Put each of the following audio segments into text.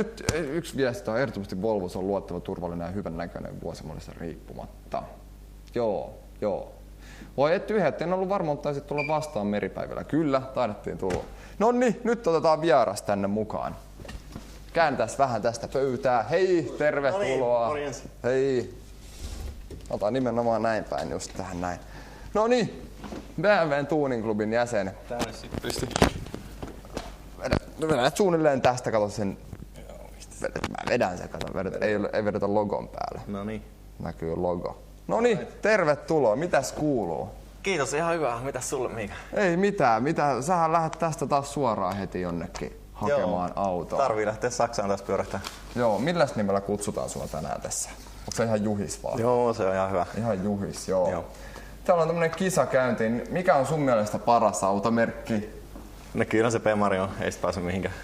Nyt yksi viesti on ehdottomasti Volvo on luottava, turvallinen ja hyvän näköinen vuosimallista riippumatta. Joo. Voi et yhdet, en ollut varma, että taisit tulla vastaan meripäivällä. Kyllä, taidettiin tulla. Noniin, nyt otetaan vieras tänne mukaan. Kääntäis vähän tästä pöytää. Hei, tervetuloa. Hei. Ota nimenomaan näin päin, just tähän näin. Noniin, BMWn Tuning Clubin jäsen. Tänne sitten pisti. Vedät suunnilleen tästä, kato sen. Mä vedän sen, kato. Ei vedetä logon päälle. Noniin. Näkyy logo. Noniin, tervetuloa. Mitäs kuuluu? Kiitos, ihan hyvä. Mitäs sulle, Miika? Ei mitään. Sähän lähdet tästä taas suoraan heti jonnekin hakemaan autoa. Tarvii lähteä Saksaan taas pyörähtää. Joo, milläs nimellä kutsutaan sua tänään tässä? Onko se ihan Juhis vaan? Joo, se on ihan hyvä. Ihan Juhis, joo. Täällä on tämmönen kisakäynti. Mikä on sun mielestä paras automerkki? No kyllä se Bemari on, ei sit pääse mihinkään.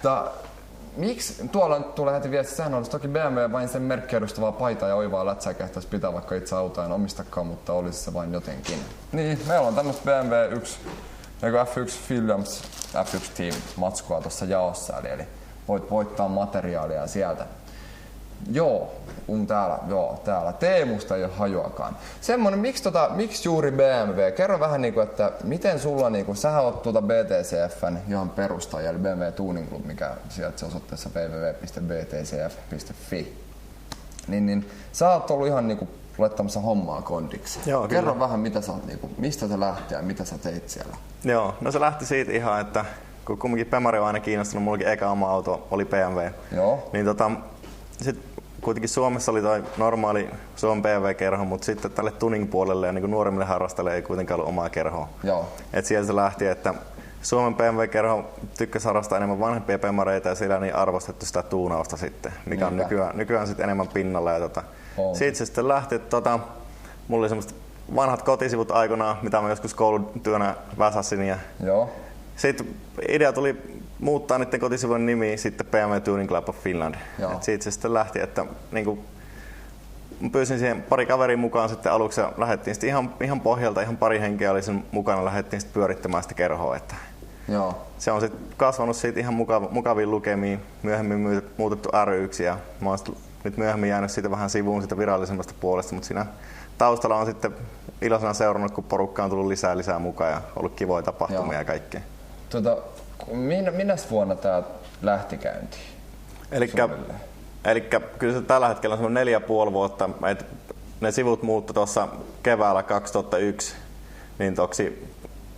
Miksi? Tuolla tulee heti viesti, sehän olisi toki BMW vain sen merkkiä edustavaa paitaa ja oivaa lätsää kehtäisi pitää, vaikka itse autoa en omistakaan, mutta olisi se vain jotenkin. Niin, meillä on tämmöistä BMW 1, F1 Williams F1 Team matskua tuossa jaossa, eli voit voittaa materiaalia sieltä. Täällä. Teemusta ei ole hajuakaan. Semmonen, miksi juuri BMW? Kerro vähän niinku, että miten sulla niinku, sähän oot BTCFn ihan perustaja, eli BMW Tuning Club, mikä sijaitsee osoitteessa www.btcf.fi. Niin sä oot ollut ihan niinku laittamassa hommaa kondiksi. Joo, kerro kyllä. vähän, mitä sä oot, niinku, mistä se lähti ja mitä sä teit siellä? Joo, no se lähti siitä ihan, että kun kumminkin Bemari on aina kiinnostunut, mullakin eka oma auto oli BMW. Joo. Niin sit kuitenkin Suomessa oli toi normaali Suomen BMW-kerho, mutta sitten tälle tuning-puolelle ja niin nuoremmille harrastajille ei kuitenkaan ollut omaa kerhoa. Joo. Et sieltä se lähti, että Suomen BMW-kerho tykkäsi harrastaa enemmän vanhempia Bemareita ja siellä niin arvostettu sitä tuunausta sitten, mikä on nykyään sitten enemmän pinnalla. Ja siitä se sitten lähti, että mulla oli semmoiset vanhat kotisivut aikanaan, mitä mä joskus koulutyönä väsäsin. Ja joo. Sitten idea tuli muuttaa niiden kotisivujen nimi sitten BMW Tuning Club of Finland. Et siitä se sitten lähti, että niinku, pyysin siihen pari kaveria mukaan sitten aluksi ja lähdettiin sitten ihan pohjalta, ihan pari henkeä oli sen mukana, lähdettiin sitten pyörittämään sitä kerhoa. Että joo. se on sitten kasvanut siitä ihan mukaviin lukemiin, myöhemmin muutettu ry-ksi ja mä oon nyt myöhemmin jäänyt siitä vähän sivuun siitä virallisemmasta puolesta, mutta siinä taustalla on sitten iloisena seurannut, kun porukka on tullut lisää mukaan ja ollut kivoja tapahtumia ja kaikkea. Minäs vuonna tää lähti käyntiin? Elikkä kyllä se tällä hetkellä on 4,5 vuotta. Ne sivut muuttui tuossa keväällä 2001 niin toksi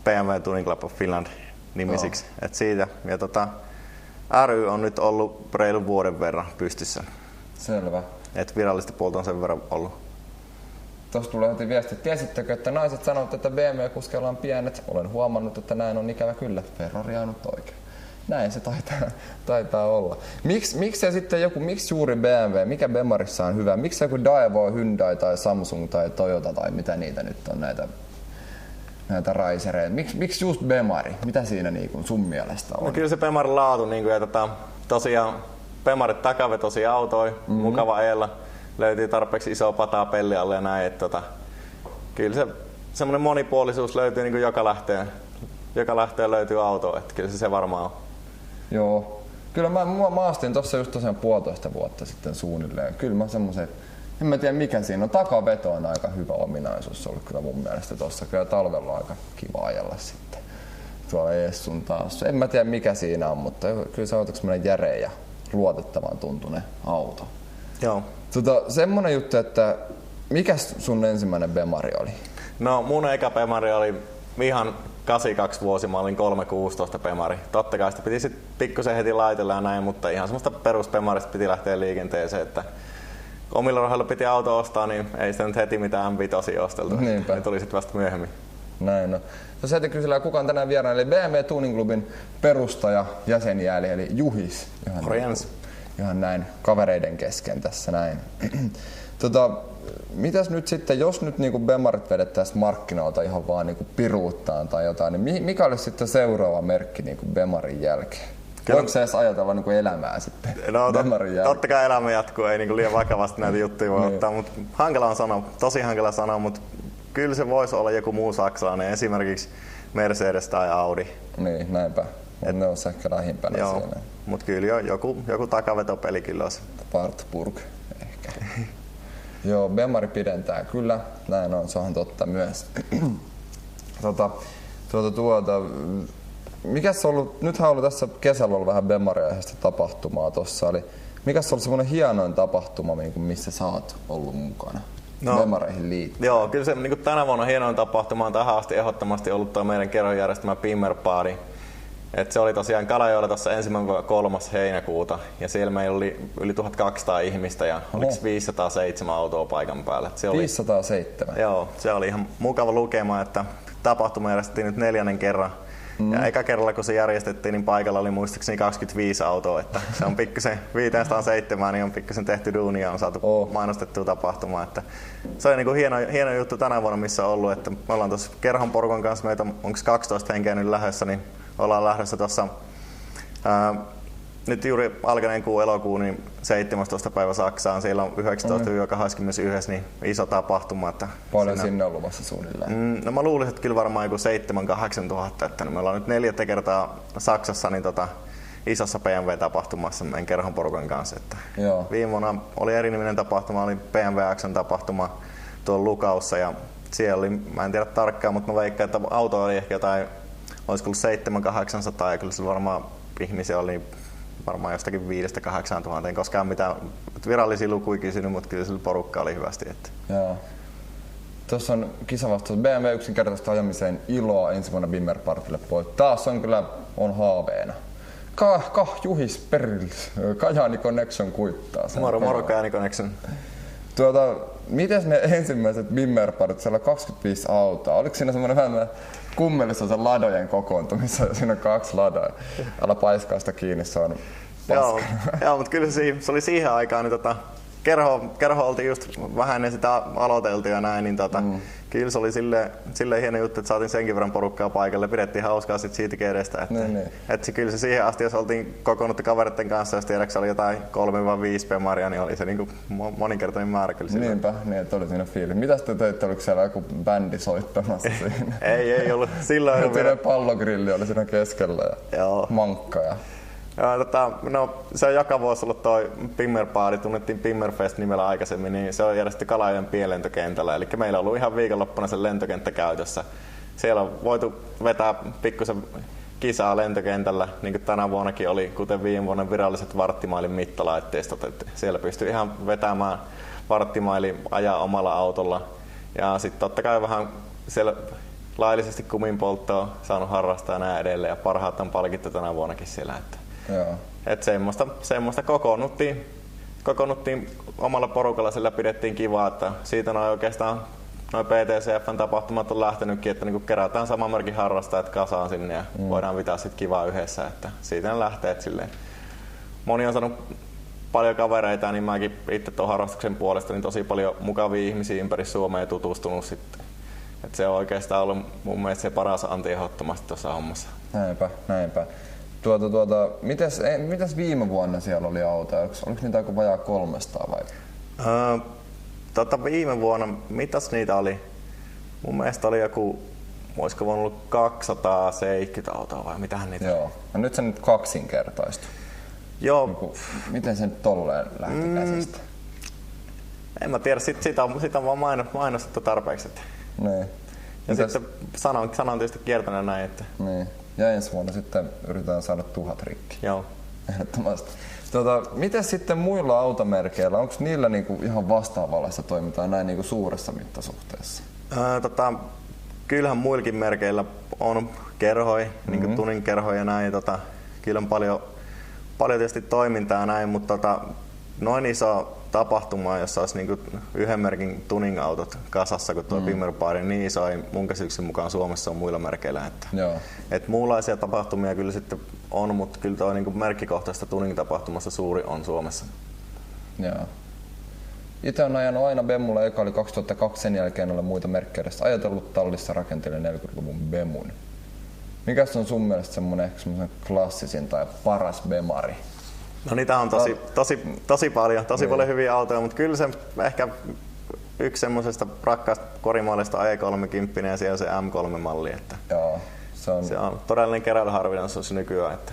BMW Tuning Club of Finland nimisiksi. Et siitä. Ja ry on nyt ollut reilun vuoden verran pystyssä. Selvä. Et virallista puolta on sen verran ollut. Tuossa tulee heti viesti. Tiesittekö, että naiset sanovat, että BMW-kuskeilla on pienet? Olen huomannut, että näin on ikävä kyllä. Ferrari on nyt oikein. Näin se taitaa olla. Miksi juuri BMW? Mikä Bemarissa on hyvä? Miksi joku Daewoo, Hyundai tai Samsung tai Toyota tai mitä niitä nyt on näitä raisereita? Miksi just Bemari? Mitä siinä niinku sun mielestä on? No kyllä se Bemarin laatu ja tosiaan Bemarit takavetoisia autoja, mukava ajella. Löytyy tarpeeksi isoa pataa pelli alle ja näin. Kyllä se semmoinen monipuolisuus löytyy niin kuin joka lähteen löytyy auto, että kyllä se varmaan on. Joo. Kyllä mä astin tossa just tosiaan 1,5 vuotta sitten suunnilleen. Kyllä mä semmoisen, en mä tiedä mikä siinä on. Takaveto on aika hyvä ominaisuus ollut kyllä mun mielestä tossa. Kyllä talvella on aika kiva ajella sitten tuolla ees sun taas. En mä tiedä mikä siinä on, mutta kyllä se on semmoinen järeä ja luotettavan tuntunen auto. Joo. Semmonen juttu, että mikä sun ensimmäinen Bemari oli? No mun eka Bemari oli ihan 82 vuosi, mä olin 316 Bemari. Totta kai sitä piti sit pikkusen heti laitella ja näin, mutta ihan semmoista perus Bemarista piti lähteä liikenteeseen, että omilla rahoilla piti auto ostaa, niin ei sitä nyt heti mitään M5 osteltu. Niinpä. Ne tuli sit vasta myöhemmin. Näin no. Tuossa heti kysellään kukaan tänään vieraana, eli BMW Tuning Clubin perustaja, jäseniä, eli Juhis. Ihan näin kavereiden kesken tässä näin. Mitäs nyt sitten, jos nyt niinku Bemarit vedettäisiin markkinoilta ihan vaan niinku piruuttaan tai jotain, niin mikä olisi sitten seuraava merkki niinku Bemarin jälkeen? Voiko se edes ajatella niinku elämää sitten Bemarin jälkeen? Totta kai elämä jatkuu, ei niinku liian vakavasti näitä juttuja voi ottaa, mutta tosi hankala sanoa, mutta kyllä se voisi olla joku muu saksalainen, esimerkiksi Mercedes tai Audi. Niin, näinpä. Ne on ehkä lähimpänä siellä. Mutta kyllä joku takavetopeli kyllä olisi. Wartburg ehkä. Joo, Bemari pidentää kyllä, näin on, se on totta myös. Mikäs on ollut, nythän on ollut tässä kesällä ollut vähän Bemariaisesta tapahtumaa tossa, eli mikäs on ollut semmoinen hienoin tapahtuma, missä sä oot ollut mukana? Bemareihin liittyen. Joo, kyllä se niin tänä vuonna hienoin tapahtuma on tähän asti ehdottomasti ollut tuo meidän kerhon järjestämä Bimmer Party. Et se oli tosiaan Kalajoella tuossa 1.–3. heinäkuuta ja siellä meillä oli yli 1200 ihmistä ja oliko 507 autoa paikan päällä. Se oli, 507? Joo, se oli ihan mukava lukema, että tapahtuma järjestettiin nyt 4. kerran. Ja eka kerralla kun se järjestettiin, niin paikalla oli muistaakseni 25 autoa, että se on pikkusen 507, niin on pikkusen tehty duunia ja on saatu mainostettua tapahtumaa. Että se oli niin kuin hieno juttu tänä vuonna, missä on ollut, että me ollaan tuossa kerhon porukan kanssa, meitä onko 12 henkeä nyt lähdössä, niin ollaan lähdössä tuossa nyt juuri alkaneen elokuun niin 17. päivä Saksaan, siellä on 19–21 niin iso tapahtuma. Että paljon sinne on luvassa suunnilleen? No mä luulisin, että kyllä varmaan joku 7–8 tuhatta, että me ollaan nyt 4. kertaa Saksassa niin isossa BMW-tapahtumassa meidän kerhon porukan kanssa. Että viime vuonna oli eriniminen tapahtuma, oli BMW Action-tapahtuma tuolla Lukaussa ja siellä oli, mä en tiedä tarkkaan, mutta mä veikkaan, että auto oli ehkä jotain, olisiko ollut 700–800 ja kyllä se varmaan ihmisiä oli varmaan jostakin 5–8 tuhanteen, koskaan mitään virallisia lukuja kysynyt, mutta kyllä sillä porukka oli hyvästi. Että. Joo. Tuossa on kisavastaus BMW yksinkertaista ajamiseen iloa ensi vuonna Bimmer Partille pois. Taas on kyllä haaveena. Juhis Perils, Kajaani Connection kuittaa. Moro Kajaani Connection. Miten ne ensimmäiset Bimmer Partit, siellä 25 autoa, oliko siinä semmoinen vähän kummelissa se ladojen kokoontumissa, siinä on 2 ladaa. Älä paiskaa sitä kiinni, se on paska. Joo, mutta kyllä se oli siihen aikaan, niin kerho oltiin just vähän ennen sitä aloiteltu ja näin, niin kyllä se oli silleen hieno juttu, että saatiin senkin verran porukkaa paikalle, pidettiin hauskaa sit siitäkin edestä. Että kyllä se siihen asti, jos oltiin kokoonnuttu kavereiden kanssa, jos tiedäks oli jotain 3–5 Bemaria, niin oli se niinku moninkertainen määrä kyllä sillä. Niinpä, niin että oli siinä fiili. Mitäs te teitte, oliko siellä joku bändi soittamassa siinä? ei ollut. Silloin pallogrilli oli siinä keskellä ja mankka. No, se on joka vuosi ollut toi Bimmer Party, tunnettiin Bimmerfest nimellä aikaisemmin, niin se on järjestetty Kalajoen pienlentokentällä. Eli meillä on ollut ihan viikonloppuna se lentokenttä käytössä. Siellä on voitu vetää pikkusen kisaa lentokentällä, niin kuin tänä vuonnakin oli, kuten viime vuonna viralliset varttimailin mittalaitteistot. Että siellä pystyy ihan vetämään varttimaili, ajaa omalla autolla. Ja sitten totta kai vähän siellä laillisesti kuminpolttoa saanut harrastaa ja näin edelleen. Ja parhaat on palkittu tänä vuonnakin siellä. Että semmoista kokoonnuttiin omalla porukalla, sillä pidettiin kivaa, että siitä on oikeastaan noin PTCF:n tapahtumat on lähtenytkin, että niinku kerätään saman merkin harrastajat kasaan sinne ja voidaan pitää sit kivaa yhdessä, että siitä ne lähtee, että silleen. Moni on saanut paljon kavereita, niin mäkin itse tuon harrastuksen puolesta niin tosi paljon mukavia ihmisiä ympäri Suomea tutustunut sitten. Että se on oikeastaan ollut mun mielestä se paras anti ehdottomasti tuossa hommassa. Näinpä. Mitäs viime vuonna siellä oli autoja? Oliko niitä aika vajaa 300 vai? Viime vuonna, mitäs niitä oli? Mun mielestä oli joku, olisiko voinut olla 270 autoa vai mitähän niitä? Joo, no nyt se nyt kaksinkertaistui. Joo. Miten se nyt tolleen lähti käsistä? En mä tiedä, sitä on vaan mainostettu tarpeeksi. Niin. Ja sitten sanan tietysti kiertäneen näin, että... Niin. Ja ensi vuonna sitten yritetään saada 1000 rikki. Joo. Ehdottomasti. Miten sitten muilla automerkeillä, onko niillä niinku ihan vastaavanlaista toimintaa näin niinku suuressa mittasuhteessa? Kyllähän muillakin merkeillä on kerhoja, niinku tuning-kerhoja ja näin. Kyllä on paljon tietysti toimintaa ja näin, mutta noin iso tapahtuma, jossa olisi niinku yhden merkin tuning-autot kasassa kuin tuo Bimmer Party, niin iso ei mun käsityksen mukaan Suomessa on muilla merkeillä. Että muunlaisia tapahtumia kyllä sitten on, mutta kyllä tuo niinku merkkikohtaista tuning-tapahtumasta suuri on Suomessa. Joo. Itse olen ajanut aina Bemulla, eka oli 2002, sen jälkeen olen muita merkkejä edes ajatellut tallissa rakenteelle 40-luvun Bemun. Mikäs on sun mielestä semmoinen klassisin tai paras Bemari? No niitä on tosi paljon hyviä autoja, mutta kyllä se ehkä yksi semmoisesta rakkaasta korimallista E30 ja siellä on se M3-malli. Että joo, se on todellinen keräilyharvinaisuus nykyään. Että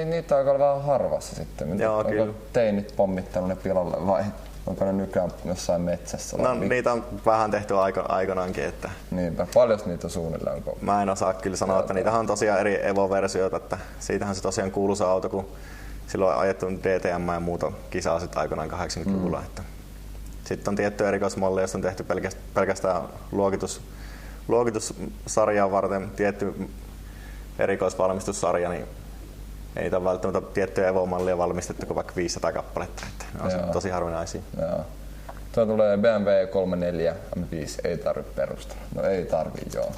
Niitä on vähän harvassa sitten. Joo, onko kyllä. teinit pommittanut ne pilalle vai onko ne nykyään jossain metsässä? No niitä on vähän tehty aikoinaankin. Että niinpä. Paljon niitä on suunnilleen? Mä en osaa kyllä sanoa, että niitähän on tosiaan eri Evo-versioita. Että siitähän se tosiaan kuuluisa auto, kun silloin on ajettu DTM ja muuta kisaa sitten aikanaan 80-luvulla. Sitten on tiettyjä erikoismalleja, joista on tehty pelkästään luokitussarjaa varten tietty erikoisvalmistussarja, niin ei niitä ole välttämättä tiettyjä Evo-mallia valmistettu kuin vaikka 500 kappaletta. Että ne on tosi harvinaisia. Tuo tulee BMW 34 M5, ei tarvitse perustella. No ei tarvii, joo.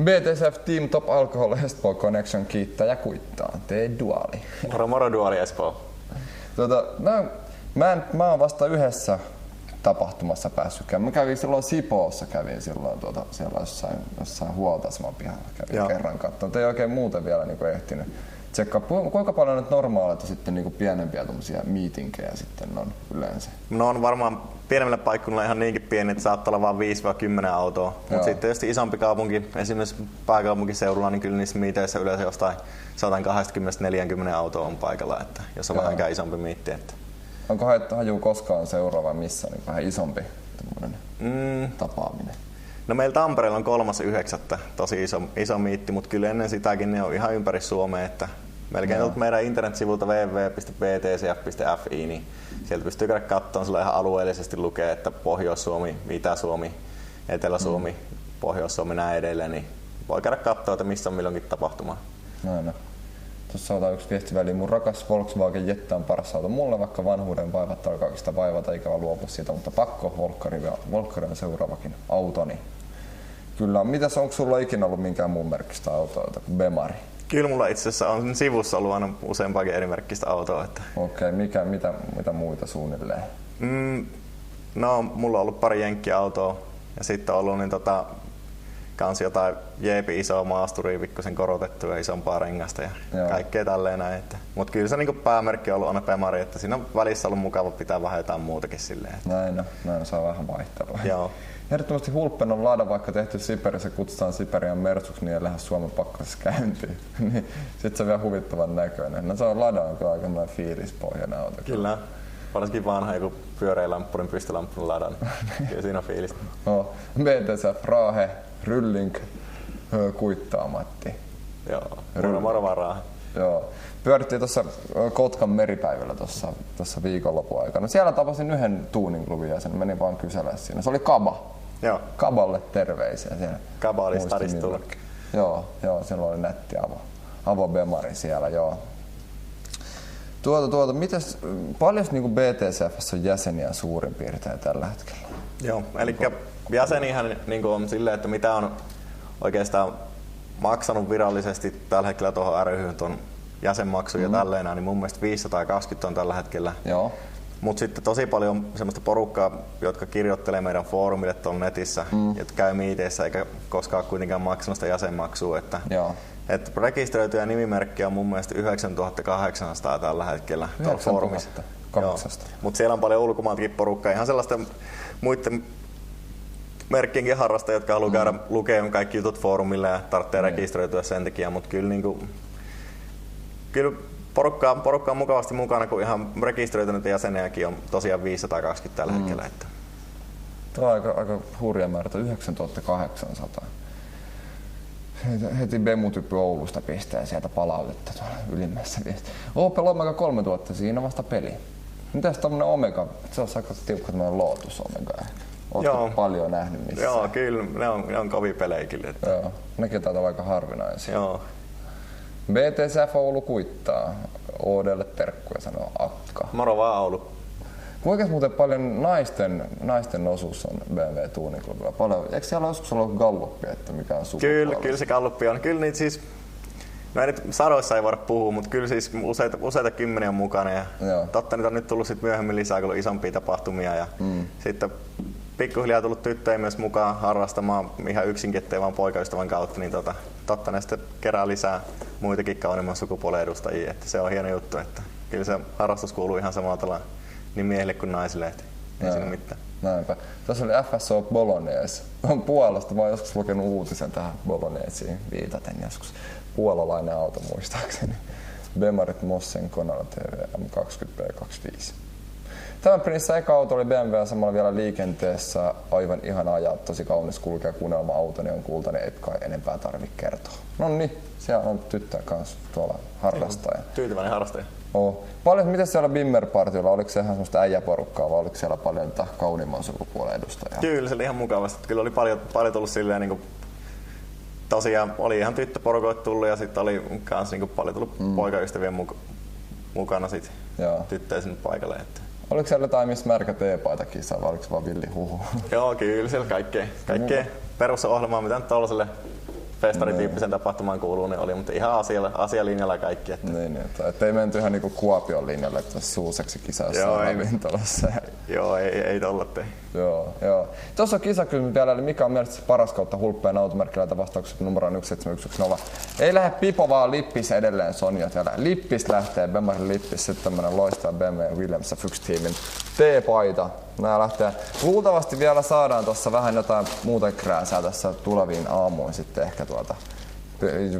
BTSF Team Top Alcohol Espoo Connection kiittää ja kuittaa. Tee duali. Moro duali Espoo. Mä oon vasta yhdessä tapahtumassa päässyt käymään. Mä kävin silloin Sipoossa, siellä jossain huoltaisman pihalla kävin kerran katsomaan. Ei oikein muuten vielä ehtinyt tsekkaa. Kuinka paljon nyt normaaleita sitten pienempiä tommosia meetingejä sitten on yleensä? No on varmaan pienemmillä paikkuilla ihan niinkin pieni, että saattaa olla vain 5-10 autoa. Mutta sitten tietysti isompi kaupunki, esimerkiksi pääkaupunkiseudulla, niin kyllä niissä miiteissä yleensä jostain 120-40 autoa on paikalla, että jos on vähänkään isompi miitti. Että. Onko haju koskaan seuraava missä niin vähän isompi tapaaminen? No meillä Tampereella on 3.9. tosi iso miitti, mutta kyllä ennen sitäkin ne on ihan ympäri Suomea. Että melkein tuolta meidän internetsivulta www.btcf.fi, niin sieltä pystyy käydä katsomaan, sillä ihan alueellisesti lukee, että Pohjois-Suomi, Itä-Suomi, Etelä-Suomi, Pohjois-Suomi näin edelleen, niin voi käydä katsoa, että missä on milloinkin tapahtuma. No. Tuossa on yksi viesti väliin. Mun rakas Volkswagen Jetta on paras auto mulle, vaikka vanhuuden vaivat alkaa sitä vaivata, ikävä luopua siitä, mutta pakko Volkkari on seuraavakin autoni. Kyllä. Mitäs, onko sulla ikinä ollut minkään muun merkkistä autoa kuin Bemari? Kyllä mulla itse asiassa on sivussa ollut aina useampaakin eri merkkistä autoa. Okei, mitä muita suunnilleen? No, mulla on ollut pari jenkkiautoa ja sitten on ollut kans jotain jeepi isoa maasturia, pikkusen korotettua ja isompaa rengasta ja kaikkea tälleen näin. Mutta kyllä se päämerkki on ollut aina Bemari, että siinä on välissä ollut mukava pitää vähän jotain muutakin silleen. Näin saa vähän vaihtelua. Joo. Ehdottomasti Hulppen on Lada, vaikka tehty Siperissä, kutsutaan Siperian Mersuksi, niin ei lähde Suomen pakkasessa käyntiin. Sitten se on vielä huvittavan näköinen. No se on Lada, on kyllä aika fiilispohjainen auto. Kyllä. Varsinkin vanha joku pyöreä lamppurin pystylamppurin Lada, niin kyllä siinä on fiilistä. BTSF Raahe, Rylling, kuittaa Matti. Joo, moro vaan Raahe. Joo. Pyörittiin tuossa Kotkan meripäivällä tuossa viikonlopun aikana. Siellä tapasin yhden tuuninklubin jäsen, menin vaan kyselemään siinä. Se oli Kaba. Joo. Kaballe terveisiä siellä. Kaba oli stadistulla. Joo, siellä oli nätti avo Bemari siellä, joo. Mitäs, paljon BTCF:ssä on jäseniä suurin piirtein tällä hetkellä? Joo, eli jäseniähän on silleen, että mitä on oikeastaan maksanut virallisesti tällä hetkellä tuohon ry:hyn tuon jäsenmaksuja ja tälleen, niin mun mielestä 520 on tällä hetkellä. Joo. Mutta sitten tosi paljon semmoista porukkaa, jotka kirjoittelee meidän foorumille tuolla netissä, jotka käy miiteissä eikä koskaan kuitenkaan maksanut sitä jäsenmaksua. Että rekisteröityjä nimimerkkiä on mun mielestä 9800 tällä hetkellä tuolla foorumissa. Mutta siellä on paljon ulkomaantakin porukkaa, ihan sellaisten muiden merkkienkin harrastajia, jotka haluaa käydä lukemaan kaikki jutut foorumille ja tarvitsee rekisteröityä sen takia, mutta kyllä porukka on mukavasti mukana, kun ihan rekisteröityneitä jäseniäkin on tosiaan 520 tällä hetkellä. Että. Tuo on aika hurja määrä, 9800. Heti Bemu-tyyppi Oulusta pistää sieltä palautetta tuolla ylimmässä viestissä. Opel Omega 3000, siinä vasta peli. Mitäs tämmönen Omega? Se on aika tiukka tämmönen Lotus Omega. Ootko paljon nähnyt missään? Joo, kyllä. Ne on kovia pelejä kyllä. Että. Joo, nekin taitaa aika harvinaisia. Joo. BTSF Oulu kuittaa. Oudelle terkkuja sanoo Akka. Moro vaan Oulu. Kuinka muuten paljon naisten osuus on BMW Tuuniklubilla? Paljon. Eikö siellä joskus ollut gallupia, että mikä on sukupuolella? Kyllä se galluppi on. Kyllä niitä siis, no ei nyt sadoissa ei voida puhua, mutta kyllä siis useita kymmeniä on mukana. Ja totta niitä on nyt tullut sit myöhemmin lisää, kun on isompia tapahtumia. Ja sitten pikkuhiljaa tullut tyttöjä myös mukaan harrastamaan ihan yksinkin, ettei vaan poikaystävän kautta. Niin totta ne sitten kerää lisää muitakin kauniimman sukupuolen edustajia. Että se on hieno juttu, että kyllä se harrastus kuuluu ihan samalla tavalla niin miehille kuin naisille, että ei siinä mitään. Näinpä. Tässä oli FSO Bolognese. On Puolasta. Mä oon joskus lukenut uutisen tähän Bologneseen viitaten joskus. Puolalainen auto muistaakseni. Bemarit Mossen Konala TV M20B25. Tämän pinissä eka auto oli BMW, samalla vielä liikenteessä. Aivan ihana ajaa, tosi kaunis kulkea kuunnelma autoni on kultainen, ei kai enempää tarvitse kertoa. No niin, siellä on tyttö kanssa tuolla harrastaja. Tyytyväinen harrastaja. Paljon, miten siellä Bimmer-partiolla, oliko se ihan semmoista äijäporukkaa vai oliko siellä paljon kauniimman sukupuolen edustajaa? Kyllä, se oli ihan mukavasti. Kyllä oli paljon tullut silleen niin kuin, tosiaan oli ihan tyttöporukoita tullut ja sitten oli kans niin kuin, paljon tullut poikaystävien mukana sit tyttöjä sinne paikalle. Että. Oliko siellä jotain, missä märkä teepaita kisaa vai oliko se vaan villi huhu? Joo, kyllä siellä kaikkea perusohjelmaa, mitä nyt tuollaiselle festarityyppisen tapahtumaan kuuluu, niin oli, mutta ihan asialinjalla kaikki. Että. Niin, että ei menty ihan niinku Kuopion linjalle, että suuseksi kisassa ravintolassa. Joo, ei tolla tee. Joo. Tuossa on kisakysymys vielä, eli mikä on mielestäni paras kautta hulppeen automerkillä vastaukset numeroon 17110. Ei lähde Pipo vaan Lippis edelleen Sonja siellä. Lippis lähtee, Bemarin Lippis, sitten tämmönen loistava BMW Williams Fuchs-tiimin T-paita. Nää lähtee. Luultavasti vielä saadaan tuossa vähän jotain muuta krääsää tässä tuleviin aamuin sitten ehkä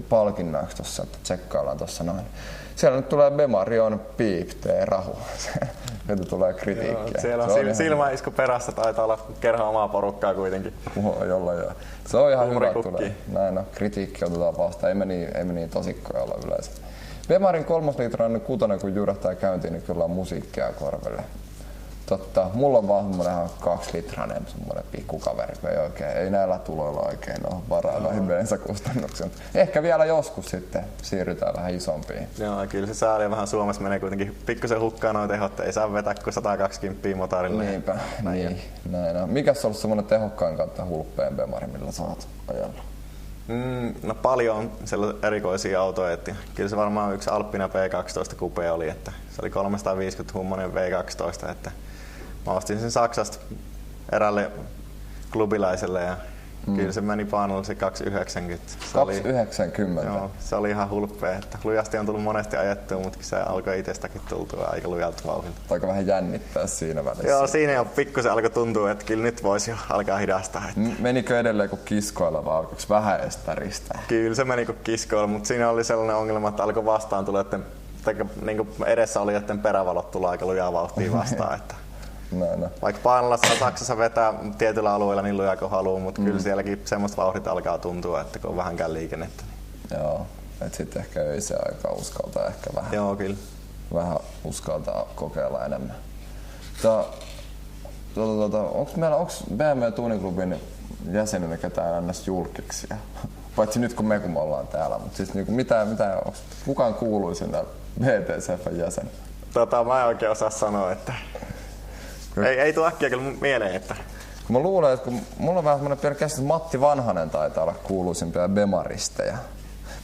palkinnoiksi tuossa, että tsekkaillaan tuossa noin. Siellä nyt tulee Bemarion piip T-rahu. Nyt tulee kritiikkiä. Joo, siellä on silmäisku perässä, taitaa olla kerran omaa porukkaa kuitenkin. Joo. Se on ihan hyvä tulee. Näin on, kritiikki otetaan vastaan, ei me niin tosikkoja olla yleensä. Bemarin 3-litrainen kutonen kun jyrähtää käyntiin, niin kyllä on musiikkia korvelle. Totta, mulla on vaan semmoinen 2-litrainen semmoinen pikkukaveri, ei näillä tuloilla oikein ole varaa noihin bensakustannuksiin. Ehkä vielä joskus sitten siirrytään vähän isompiin. Joo, kyllä se sääli vähän Suomessa menee kuitenkin pikkusen hukkaan noin tehot, ei saa vetää kuin 120 motorille. Niinpä, näin on. Mikäs on ollut semmoinen tehokkaan kautta hulppeen Bemari, millä sä oot ajalla? No paljon on sellaisia erikoisia autoja, että kyllä se varmaan yksi Alppina V12 Coupe oli, että se oli 350 hummonen V12, että mä ostin sen Saksasta erälle klubilaiselle ja kyllä se meni paanolle se 290. 290? Joo, se oli ihan hulppea, että lujasti on tullut monesti ajettua, mutta se alkoi itsestäkin tultua aika lujalta vauhdilta. Aika vähän jännittää siinä välissä. Joo, siinä jo pikkusen alkoi tuntua, että kyllä nyt voisi jo alkaa hidastaa. Että. Menikö edelleen kuin kiskoilla vai alkoiko vähän edes ristää? Kyllä se meni kuin kiskoilla, mutta siinä oli sellainen ongelma, että alkoi vastaan tulla, että niin edessä oli, että perävalot tulla aika lujaa vauhtia vastaan. Että. No. Vaikka Paanolassa Saksassa vetää tietyllä alueella niin lujaa kuin haluaa, mutta kyllä sielläkin semmoista vauhdita alkaa tuntua, että kun on vähänkään liikennettä. Niin. Joo, että sitten ehkä öiseen aikaa uskaltaa ehkä vähän. Joo, kyllä. Vähän uskaltaa kokeilla enemmän. Onko BMW Tuning Clubin jäsenenä ketään ns. Julkiksia? Paitsi nyt kun me ollaan täällä, mutta siis niinku kukaan kuuluu sinne VTCF:n jäsen? Mä en oikein osaa sanoa, että ei tule äkkiä kyllä mieleen, että. Kun mä luulen, että kun mulla on vähän semmoinen pieni käsitys, että Matti Vanhanen taitaa olla kuuluisimpia bemaristeja.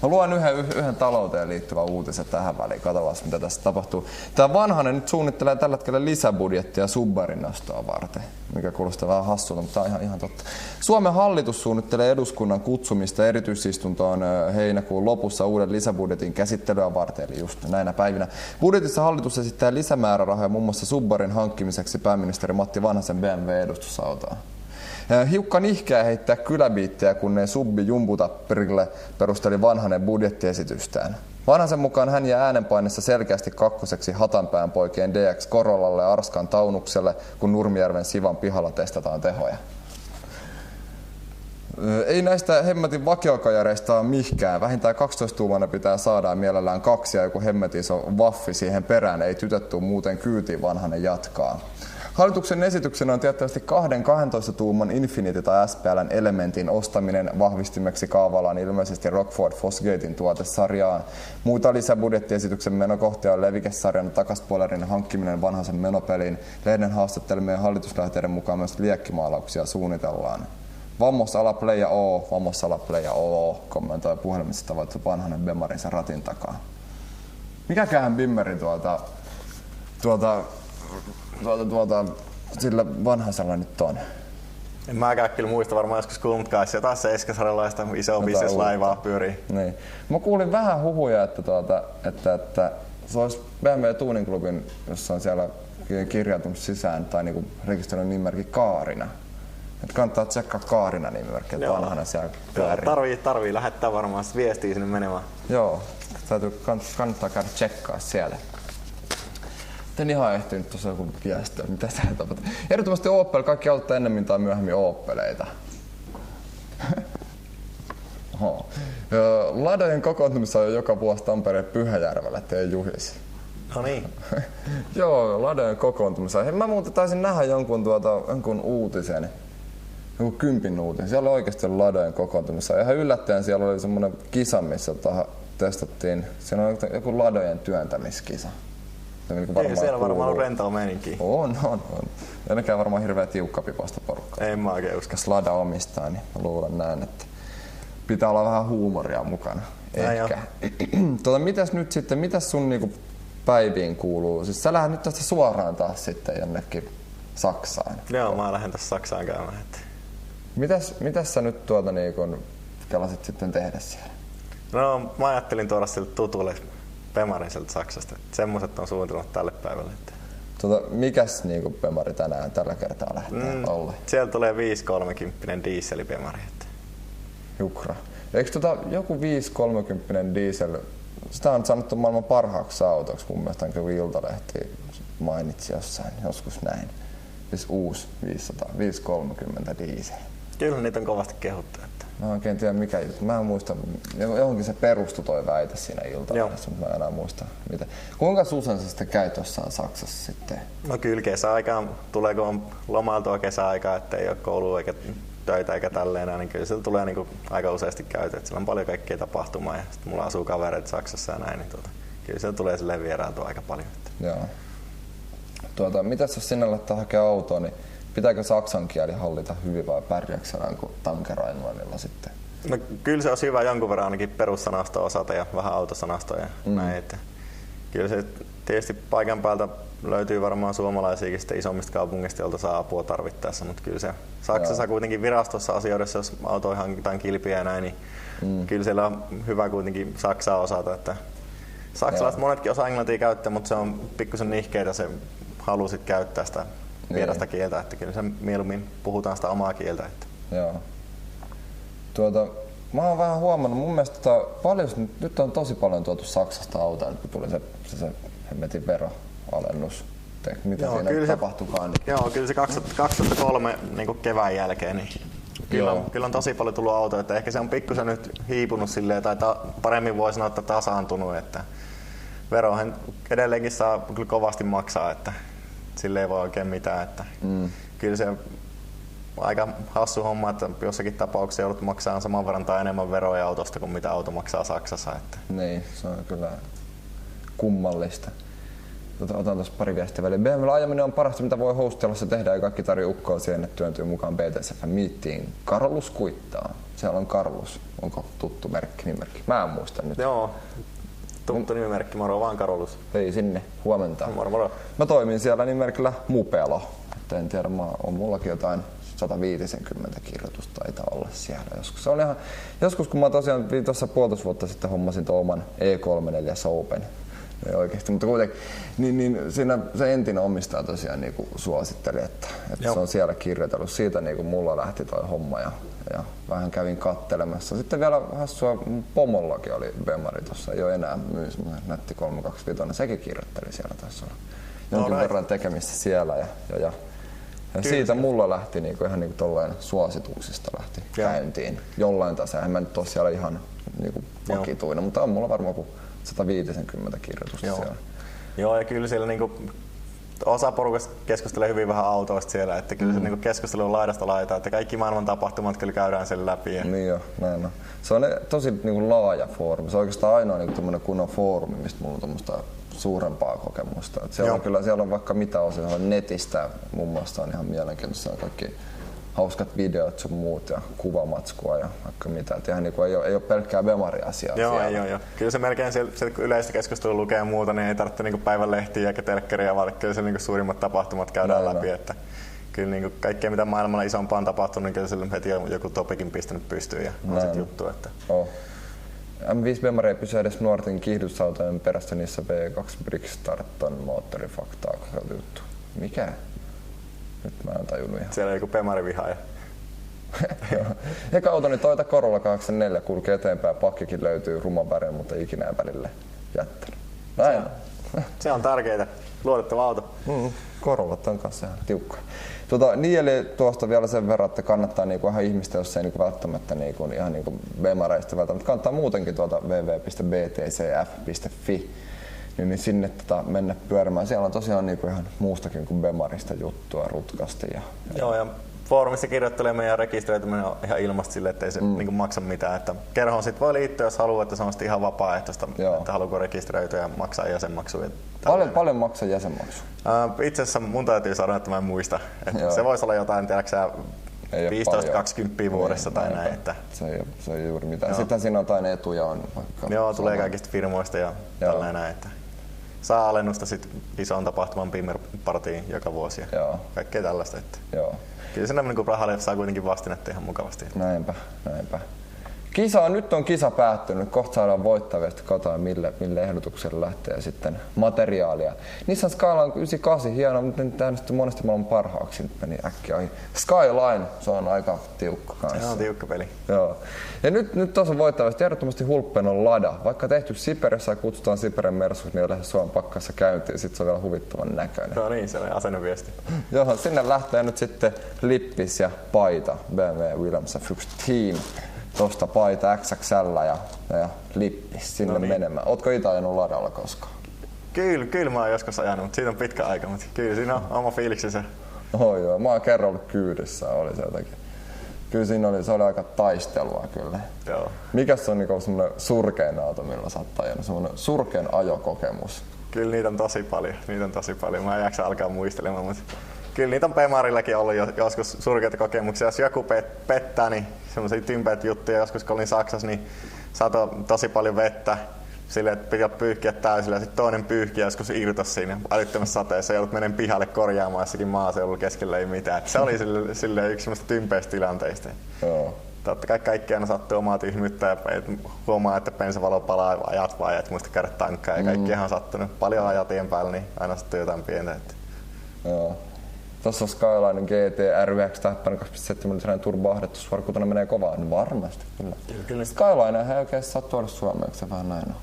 Mä luen yhden talouteen liittyvän uutisen tähän väliin, katsotaan mitä tässä tapahtuu. Tää Vanhanen nyt suunnittelee tällä hetkellä lisäbudjettia Subarin nostoa varten, mikä kuulostaa vähän hassulta, mutta tää on ihan totta. Suomen hallitus suunnittelee eduskunnan kutsumista erityisistuntoon heinäkuun lopussa uuden lisäbudjetin käsittelyä varten, eli just näinä päivinä. Budjetissa hallitus esittää lisämäärärahoja muun muassa Subarin hankkimiseksi pääministeri Matti Vanhasen BMW-edustusautoon. Hiukka ihkeä heittää kyläbiittejä, kun ne subbi Jumbutapperille perusteli Vanhanen budjettiesitystään. Vanhasen mukaan hän jää äänenpainessa selkeästi kakkoseksi Hatanpään poikien DX Corollalle ja Arskan Taunukselle, kun Nurmijärven Sivan pihalla testataan tehoja. Ei näistä hemmetin vakiokajareista ole mihkään. Vähintään 12-tuumainen pitää saada mielellään 2 ja joku hemmetin iso vaffi siihen perään. Ei tytöt tuu muuten kyytiin, Vanhanen jatkaa. Hallituksen esityksenä on tiettävästi 12-tuuman Infiniti tai SPL:n elementin ostaminen vahvistimeksi kaavaillaan ilmeisesti Rockford Fosgatein tuotesarjaan. Muita lisäbudjettiesityksen menokohtia on levikesarjan takaspoilerin hankkiminen Vanhasen menopeliin. Lehden haastattelemien hallituslähteiden mukaan myös liekkimaalauksia suunnitellaan. Vamos ala playa oo, kommentoi puhelimessa tavoittu Vanhanen Bemarinsa ratin takaa. Mikäköhän Bimmerin sillä Vanhasella nyt on? En mäkään kyllä muista, varmaan joskus kuullut kai se taas seiskasarjalaista isoa bisneslaivaa pyörii. Niin. Mä kuulin vähän huhuja, että se olisi BMW Tuning Clubin, jossa on siellä kirjautunut sisään tai niinku rekisteröinyt nimimerkki Kaarina. Et kannattaa tsekkaa Kaarina nimimerkki, että vanhana siellä pyörii. Tarvii lähettää varmaan viestiä sinne menemään. Joo, kannattaa käydä tsekkaa siellä. En ihan ehtinyt tuossa joku viestiä, mitä täällä tapahtuu. Ehdottomasti Opel, kaikki autot ennemmin tai myöhemmin Opeleita. Ladojen kokoontumissa on joka vuosi Tampereen Pyhäjärvellä, ettei juhisi. No niin. Joo, Ladojen kokoontumissa. Mä muuten taisin nähdä jonkun uutisen, joku kympin uutisen. Siellä oli oikeasti Ladojen kokoontumissa. Ja ihan yllättäen siellä oli semmoinen kisa, missä testattiin. Siinä on joku Ladojen työntämiskisa. Eikö siellä varmaan on rentoa meininkiä? On. Ja nekään varmaan hirveä tiukkapipoista porukkaa. En mä oikein usko. Jos Lada omistaa, niin mä luulen näin, että pitää olla vähän huumoria mukana. Ehkä. Mitäs nyt sitten, mitäs sun niinku päiviin kuuluu? Siis sä lähdet nyt tästä suoraan taas sitten jonnekin Saksaan. Joo, mä lähden tässä Saksaan käymään. Mitäs sä nyt niinku kelasit sitten tehdä siellä? No, mä ajattelin tuoda sille tutulle Bemarin sieltä Saksasta. Semmoiset on suunnitelmat tälle päivälle. Mikäs niinku Bemari tänään tällä kertaa lähtee olla? Siellä tulee 530 dieseli Bemari. Jukra. Eikö joku 530 diesel, sitä on sanottu maailman parhaaksi autoksi, mun mielestä joku Iltalehti mainitsi joskus näin. Siis uusi 530 diesel. Kyllä niitä on kovasti kehuttu. Mä en oikein tiedä mikä juttu. Mä en muista, johonkin se perustui toi väite siinä Iltalehdessä, mutta mä en enää muista mitä. Kuinka usein sä sitten käyt jossain Saksassa sitten? No kyllä kesäaikaan, tuleeko on lomailtua kesäaikaa, että ei ole koulua eikä töitä eikä tälleen, niin kyllä se tulee niin aika useasti käyty. Siellä on paljon kaikkea tapahtumaa ja sitten mulla asuu kavereita Saksassa ja näin, niin kyllä se tulee silleen vierailtua aika paljon. Joo. Mitäs jos sinne lähtee hakemaan autoa, niin pitääkö saksan kieli hallita hyvin vai pärjääkö se kuin tankeroinnuilla sitten? No kyllä se on hyvä jonkun verran ainakin perussanastoa osata ja vähän autosanastoa ja näin. Että kyllä se tietysti paikan päältä löytyy varmaan suomalaisiakin sitten isommista kaupungeista, joilta saa apua tarvittaessa, mutta kyllä se Saksassa kuitenkin virastossa asioidessa, jos autoihin hankitaan kilpiä ja näin, niin kyllä siellä on hyvä kuitenkin saksaa osata. Että saksalaiset monetkin osaa englantia käyttää, mutta se on pikkusen nihkeitä se halu sit käyttää sitä vierasta kieltä, että kyllä se mieluummin puhutaan sitä omaa kieltä. Että. Joo. Mä oon vähän huomannut, mun mielestä nyt on tosi paljon tuotu Saksasta autoa, kun tuli se hemmetin veroalennus. Mitä joo, siinä tapahtukaan? Niin. Joo, kyllä se 2003 niin kevään jälkeen, niin kyllä on tosi paljon tullut autoja, että ehkä se on pikkusen nyt hiipunut silleen, tai paremmin voi sanoa, että tasaantunut, että verohan edelleenkin saa kyllä kovasti maksaa, että sille ei voi oikein mitään, että kyllä se aika hassu homma, että jossakin tapauksessa joudut maksamaan saman verran tai enemmän veroja autosta kuin mitä auto maksaa Saksassa. Että. Niin, se on kyllä kummallista. Otan tuossa pari viestiä väliin. BMW:llä ajaminen on parasta, mitä voi hostillassa tehdä, ja kaikki tarvii ukkoa siihen, että työntyy mukaan BTSF-miittiin. Carlus kuittaa. Siellä on Carlus. Onko tuttu nimimerkki? Mä en muista nyt. Joo, tuttu nimimerkki. Moro vaan Carlus. Hei sinne, huomenta. Moro. Mä toimin siellä nimimerkillä Mupelo. Että en tiedä, on mullakin jotain 150 kirjoitusta taitaa olla siellä joskus. Se on ihan, joskus kun mä tosiaan tuossa 1,5 vuotta sitten hommasin tuon oman E34 Open. Ei oikeasti, mutta kuitenkin, niin siinä se entinen omistaja tosiaan niin suositteli, että se on siellä kirjoitellut. Siitä niin mulla lähti toi homma ja vähän kävin kattelemassa. Sitten vielä hassua, pomollakin oli Bemari tuossa, ei ole enää myy semmoinen nätti 325, sekin kirjoitteli siellä tässä. Jonkin verran tekemistä siellä ja siitä mulla lähti ihan tollainen suosituksista lähti käyntiin jollain tasolla. En mä nyt ole siellä ihan vakituinen, mutta on mulla varmaan 150 kirjoitusta siellä. Joo, ja kyllä siellä osa porukasta keskustelee hyvin vähän autoista siellä, että kyllä se keskustelu on laidasta laitaa, että kaikki maailman tapahtumat kyllä käydään sen läpi. Niin joo, näin on. Se on tosi laaja foorumi. Se on oikeastaan ainoa kunnon foorumi, mistä mulla on tuommoista suurempaa kokemusta. Siellä on vaikka mitä osia netistä, muun muassa on ihan mielenkiintoista kaikki hauskat videot sun muut ja kuvamatskua ja vaikka mitä. Ihan ei ole pelkkää Bemari-asiaa siellä. Joo. Kyllä se melkein se, kun yleistä keskustelua lukee ja muuta, niin ei tarvitse päivänlehtiä eikä telkkaria, vaan kyllä se suurimmat tapahtumat käydään läpi. Että kyllä kaikkea mitä maailmalla isompaa on tapahtunut, niin kyllä sille heti on joku topikin pistänyt pystyyn ja on sit juttu. Että. M5 Bemari ei pysy edes nuorten kiihdytysautojen perässä, niissä V2 Brickstarton moottorifaktaa juttu. Mikä? Nyt mä en tajunnut ihan. Siellä on joku Bemari-vihaaja. Eka autoni Toyota Corolla 84 kulkee eteenpäin, pakkikin löytyy ruman värin, mutta ikinä välille jättänyt. Näin. Se on tärkeää. Luotettava auto. Corollat on kanssa ihan tiukka. Niin eli tuosta vielä sen verran, että kannattaa niinku ihan ihmistä, jos ei niinku välttämättä niinku, ihan niinku bemareista välttämättä. Kannattaa muutenkin tuota www.btcf.fi niin sinne mennä pyörimään. Siellä on tosiaan niinku ihan muustakin kuin bemarista juttua rutkasti. Joo, ja foorumissa kirjoitteleminen ja rekisteröityminen on ihan ilmasta sille, ettei se niinku maksa mitään. Että kerhoon sit voi liittyä, jos haluaa, että se on ihan vapaaehtoista, että haluaa rekisteröityä ja maksaa jäsenmaksuja. Paljon maksaa jäsenmaksu? Itse asiassa mun täytyy sanoa, että mä en muista. Että se voisi olla jotain, tiedäksä, 15-20 vuodessa tai näin. Että se ei juuri mitään. Sitten siinä on jotain etuja. Joo, tulee kaikista firmoista ja tällainen. Että saa alennusta sit isoon tapahtuman Pimmer-partiin joka vuosi ja kaikkea tällaista. Että kyllä siinä niin rahalle saa kuitenkin vastinetta ihan mukavasti. Näinpä. Nyt on kisa päättynyt. Kohta saadaan voittavia kotoa, mille ehdotukselle lähtee sitten materiaalia. Nissan Skyline 98, hieno, mutta nyt äänestetty monesti maailman parhaaksi. Nyt meni äkkiä ohi. Skyline, se on aika tiukka kanssa. Se on tiukka peli. Joo. Ja nyt tuossa voittavasti ehdottomasti hulppeen on Lada. Vaikka tehty Siperissä ja kutsutaan Siperen Mersus, niin on lähes Suomen pakkassa käyntiin. Sitten se on vielä huvittavan näköinen. No niin, se on asenneviesti. Joo, sinne lähtee nyt sitten lippis ja paita. BMW Williams F1 Tosta paita XXL ja lippis sinne menemään. Ootko itse ajanut Ladalla koskaan? Kyllä mä oon joskus ajanut, mutta siitä on pitkä aika, mutta kyllä siinä on oma fiiliksensä. Joo, mä oon kerran ollut kyydissä, oli se jotakin. Kyllä siinä se oli aika taistelua kyllä. Joo. Mikäs on niinku semmonen surkein auto, millä sä oot ajanut? Semmonen surkein ajokokemus? Kyllä niitä on tosi paljon. Mä en jaksa alkaa muistelemaan, mutta kyllä niitä on Bemarillakin ollut joskus surkeita kokemuksia. Jos joku pettää, niin semmoisia tympäitä juttuja. Joskus kun olin Saksassa, niin satoi tosi paljon vettä. Silleen, että piti pyyhkiä täysillä ja sitten toinen pyyhkiä joskus irtosi siinä älyttömässä sateessa ja joudut menemään pihalle korjaamaan jossakin maaseudulla keskellä ei mitään. Et se oli silleen yksi semmoista tympeistä tilanteista. Totta kai kaikki aina sattuu omaa tyhmyyttä ja huomaa, että bensavalo palaa, ajat vaan ja et muista käydä tankkaa ja kaikkihan on sattunut. Paljon ajaa tien päällä, niin aina sattuu jotain pientä. Joo. Tuossa on Skyline GT R9 2.7 turboahdettusvarkuutena menee kovaa, niin varmasti kyllä. Skyline ei oikein saa tuoda Suomeen, eikö se vähän näin on?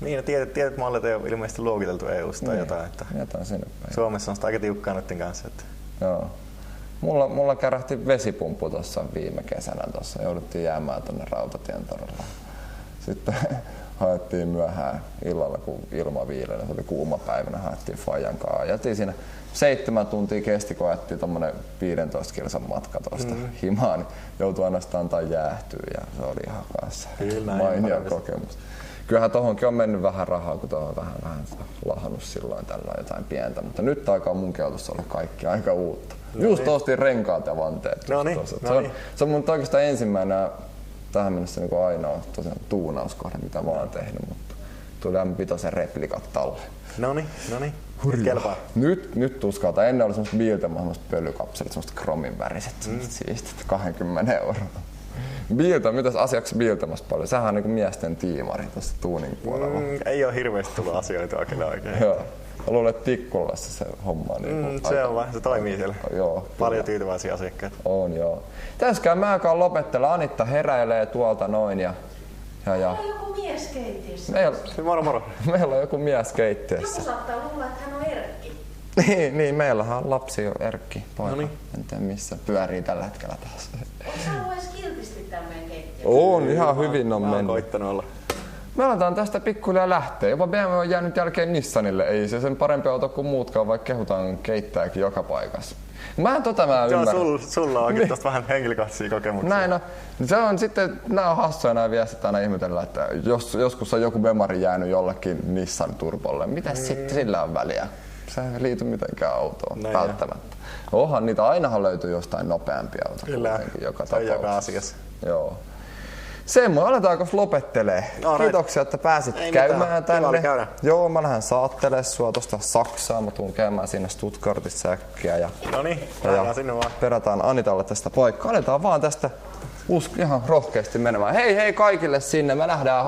Niin, tietyt mallit ei ole ilmeisesti luokiteltu EU:sta tai jotain. Että Suomessa on sitä aika tiukkaa noiden kanssa. Että. Joo. Mulla kärähti vesipumppu tuossa viime kesänä. Jouduttiin jäämään tuonne Rautatien torilla. Sitten haettiin myöhään illalla, kun ilma viileä. Se oli kuuma päivänä, haettiin Fajan kanssa. Jätiin siinä 7 tuntia kesti, kun ajettiin tommonen 15 kilsan matka tuosta himaan. Niin joutui ainoastaan antaa jäähtyä ja se oli ihan kanssa mainio kokemus. Kyllähän tohonkin on mennyt vähän rahaa, kun tuohon vähän lahannut silloin tällä jotain pientä. Mutta nyt aikaa munkin autossa oli kaikki aika uutta. Just ostin renkaat ja vanteet. Se on mun oikeastaan ensimmäinen tähän mennessä niin ainoa tuunauskohde, mitä mä oon tehnyt, mutta tuli M5 replikat talle. Noniin. Kelpaa. Nyt uskaltaa. Ennen oli semmoista Biltema, semmoista pölykapselit, semmoista kromin väriset, siistit, 20 €. Mitäs asiaksi Biltemassa paljon? Sähän on niinku miesten tiimari tässä tuunin puolella. Ei oo hirveästi tullut asioita kyllä oikein. Joo. Mä luulen, että Tikkulassa se homma on se on vaan, se toimii siellä. Joo, paljon tyytyväisiä asiakkaita. On joo. Pitäisikään mä alkaa lopettella. Anitta heräilee tuolta noin ja Meillä on joku mies keittiössä. Moro. Meillä on joku mies keittiössä. Joku saattaa luulla, että hän on Erkki. niin meillähän on lapsi jo Erkki, poika. Noniin. En tiedä missä pyörii tällä hetkellä taas. Onko sä ollut edes kiltisti tämmöinen keittiö? On, ihan hyvin on mennyt. Mä oon koittanut olla. Me aletaan tästä pikkuhiljaa lähteä. Jopa BMW on jäänyt jälkeen Nissanille. Ei se sen parempi auto kuin muutkaan, vaikka kehutaan keittääkin joka paikassa. Mä ymmärrän. Sulla onkin tosta vähän henkilökohtaisia kokemuksia. Näin on. Se on sitten, nää on hassuja nämä viestit aina ihmetellä, että joskus on joku Bemari jäänyt jollekin Nissan Turbolle. Mitäs sitten sillä on väliä? Se ei liity mitenkään autoon, välttämättä. Onhan niitä, ainahan löytyy jostain nopeampia autoja. Kyllä, joka se on joka asiassa. Joo. Semmo, aletaanko lopettelee? Kiitoksia, että pääsit käymään tänne. Joo, mä lähden saattelemaan sua tuosta Saksaan. Mä tuun käymään siinä Stuttgartissa äkkiä. Noniin, sinne vaan. Perätään Anitalle tästä paikkaa. Aletaan vaan tästä ihan rohkeasti menemään. Hei kaikille sinne, me nähdään